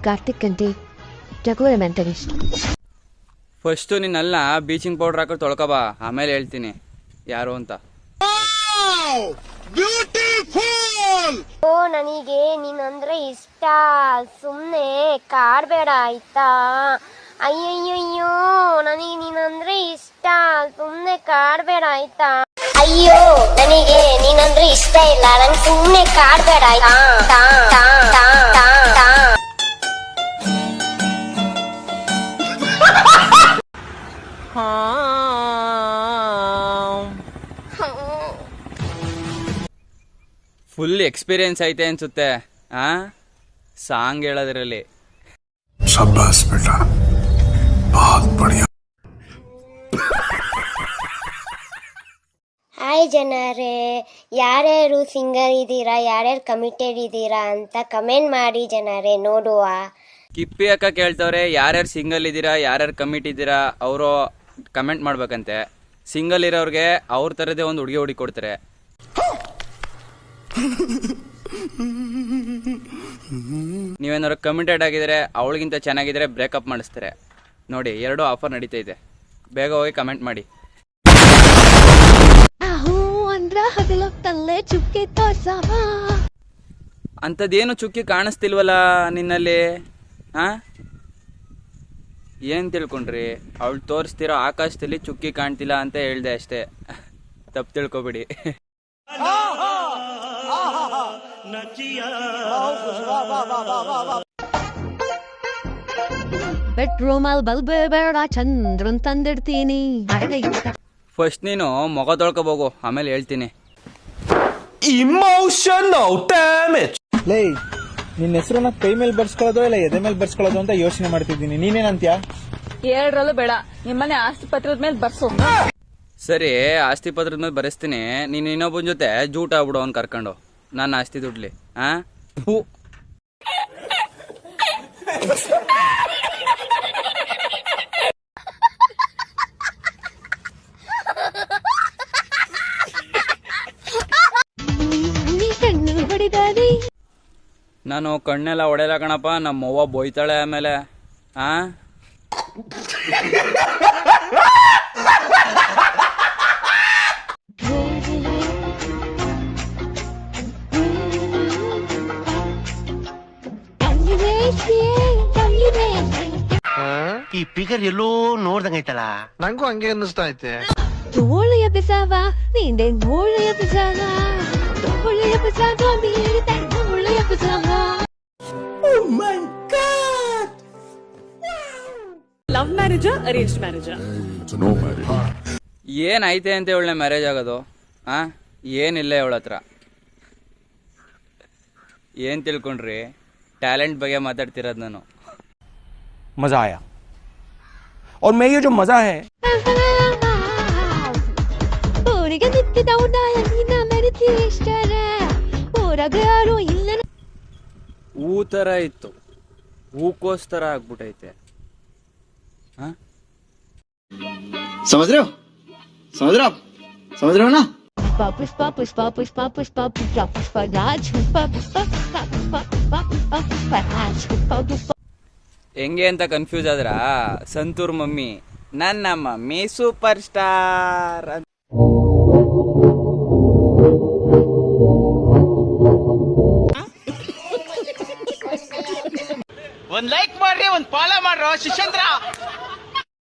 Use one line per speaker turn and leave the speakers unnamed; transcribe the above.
ಕಾರ್ತಿಕ್ ಕಂಟಿ ಜಗುವರಮೆಂಟ್ ಇಷ್ಟ.
First ನಿನ್ನೆಲ್ಲ beaching powder ಹಾಕಿ ತೊಳ್ಕೊಬಾ, ಆಮೇಲೆ ಹೇಳ್ತೀನಿ ಯಾರು ಅಂತ.
ಓ ನನಗೆ ನೀನಂದ್ರೆ ಇಷ್ಟ, ಸುಮ್ಮನೆ ಕಾಡ್ಬೇಡ ಆಯ್ತಾ? ಅಯ್ಯಯ್ಯೋ ನನಗೆ ನೀನಂದ್ರೆ ಇಷ್ಟ, ಸುಮ್ಮನೆ ಕಾಡ್ಬೇಡ ಆಯ್ತಾ? ಅಯ್ಯೋ ನನಗೆ ನೀನಂದ್ರೆ ಇಷ್ಟ ಇಲ್ಲ, ನಂಗೆ ಸುಮ್ಮನೆ ಕಾಡ್ಬೇಡ ಆಯ್ತಾ?
ಫುಲ್ ಎಕ್ಸ್ಪೀರಿಯನ್ಸ್ ಐತೆ ಅನ್ಸುತ್ತೆ ಸಾಂಗ್ ಹೇಳೋದ್ರಲ್ಲಿ.
शाबाश बेटा, बहुत बढ़िया.
ಹಾಯ್ ಜನರೇ, ಯಾರ್ಯಾರು ಸಿಂಗಲ್ ಇದ್ದೀರಾ, ಯಾರ್ಯಾರು ಕಮಿಟೆಡ್ ಇದ್ದೀರಾ ಅಂತ ಕಮೆಂಟ್ ಮಾಡಿ ಜನರೇ, ನೋಡುವ.
ಕಿಪ್ಪಿ ಅಕ್ಕ ಕೇಳ್ತವ್ರೆ, ಯಾರ್ಯಾರು ಸಿಂಗಲ್ ಇದ್ದೀರಾ, ಯಾರ್ಯಾರು ಕಮಿಟ್ ಇದ್ದೀರಾ, ಅವರು ಕಮೆಂಟ್ ಮಾಡ್ಬೇಕಂತೆ. ಸಿಂಗಲ್ ಇರೋರ್ಗೆ ಅವ್ರ ಥರದೇ ಒಂದು ಹುಡುಗಿ ಹುಡುಗಿ ಕೊಡ್ತಾರೆ. ನೀವೇನಾದ್ರು ಕಮಿಟೆಡ್ ಆಗಿದ್ರೆ, ಅವಳಿಗಿಂತ ಚೆನ್ನಾಗಿದ್ರೆ ಬ್ರೇಕಪ್ ಮಾಡಿಸ್ತಾರೆ. ನೋಡಿ, 2 ಆಫರ್ ನಡೀತೈತೆ, ಬೇಗ ಹೋಗಿ ಕಮೆಂಟ್ ಮಾಡಿ. ಅಂಥದ್ದೇನು ಚುಕ್ಕಿ ಕಾಣಿಸ್ತಿಲ್ವಲ್ಲ ನಿನ್ನಲ್ಲಿ? ಏನ್ ತಿಳ್ಕೊಂಡ್ರಿ? ಅವಳು ತೋರಿಸ್ತಿರೋ ಆಕಾಶದಲ್ಲಿ ಚುಕ್ಕಿ ಕಾಣ್ತಿಲ್ಲ ಅಂತ ಹೇಳ್ದೆ ಅಷ್ಟೇ, ತಪ್ಪು ತಿಳ್ಕೊಬಿಡಿ.
ಬೆಡ್ರೂಮ್ ಅಲ್ಲಿ ಬಲ್ಬೆ ಬೇಡ, ಚಂದ್ರನ್ ತಂದಿಡ್ತೀನಿ.
ಫಸ್ಟ್ ನೀನು ಮೊಗ ತೊಳ್ಕೊಬೋಗು, ಆಮೇಲೆ ಹೇಳ್ತೀನಿ.
Emotional damage. ಲೇ, ನಿನ್ನ ಹೆಸರನ್ನ ಕೈ ಮೇಲೆ ಬರ್ಸ್ಕೊಳ್ಳೋದು ಇಲ್ಲ ಎದೆ ಮೇಲೆ ಬರ್ಸ್ಕೊಳ್ಳೋದು ಅಂತ ಯೋಚನೆ ಮಾಡ್ತಿದ್ದೀನಿ, ನೀನೇನಂತ್ಯಾ?
ಎರಡರಲ್ಲೂ ಬೇಡ, ನಿಮ್ಮನೆ ಆಸ್ತಿ ಪತ್ರದ ಮೇಲೆ ಬರ್ಸು.
ಸರಿ, ಆಸ್ತಿ ಪತ್ರದ ಮೇಲೆ ಬರೆಸ್ತೀನಿ. ನೀನು ಇನ್ನೊಬ್ಬನ ಜೊತೆ ಜೂಟ್ ಆಗ್ಬಿಡು ಅವ್ನು ಕರ್ಕೊಂಡು, ನನ್ನ ಆಸ್ತಿ ದುಡ್ಲಿ. ನಾನು ಕಣ್ಣೆಲ್ಲ ಹೊಡೆಯಲ್ಲ ಕಣಪ್ಪ, ನಮ್ಮವ್ವ ಬೋಯ್ತಾಳೆ ಆಮೇಲೆ.
ಈ ಪಿಗರ್ ಎಲ್ಲೋ ನೋಡ್ದಂಗೈತಲ್ಲ,
ನಂಗೂ ಹಂಗೆ ಅನ್ನಿಸ್ತಾ ಐತೆ.
ತೋಳೆಯ ಬೆಸವ ನಿಂದೆ ಗೋಳೆಯ ಬೆಸವ, ತೋಳೆಯ ಬೆಸವ ಮೀರಿ ತೋಳೆಯ ಬೆಸವ.
Oh my God! ಲವ್ ಮ್ಯಾರೇಜಾ ಅರೇಂಜ್ ಮ್ಯಾರೇಜಾ?
ಏನೈತೆ ಅಂತ ಇವಳನ್ನ ಮ್ಯಾರೇಜ್ ಆಗೋದು? ಏನಿಲ್ಲ ಇವಳ ಹತ್ರ. ಏನ್ ತಿಳ್ಕೊಂಡ್ರಿ? ಟ್ಯಾಲೆಂಟ್ ಬಗ್ಗೆ ಮಾತಾಡ್ತಿರೋದು ನಾನು.
मजा आया और मैं ये जो मजा है
ಹೂ ತರ ಇತ್ತು, ಹೂಕೋಸ್ತರ ಆಗ್ಬಿಟ್ಟೈತೆ.
समझ रहे हो? समझ रहे हो? समझ रहे हो ना?
पुष्पा पुष्पा पुष्पा पुष्पा पुष्पा पुष्पा राज पुष्पा पुष्पा पुष्पा पुष्पा पुष्पा पुष्पा राज पुष्पा पुष्पा.
ಹೆಂಗೆ ಅಂತ ಕನ್ಫ್ಯೂಸ್ ಆದ್ರ? ಸಂತೂರ್ ಮಮ್ಮಿ, ನನ್ನ ಮಮ್ಮಿ ಸೂಪರ್ ಸ್ಟಾರ್.
ಒಂದ್ ಲೈಕ್ ಮಾಡ್ರಿ, ಒಂದ್ ಫಾಲೋ ಮಾಡ್ರೋ ಶಿಷ್ಯಂದ್ರ.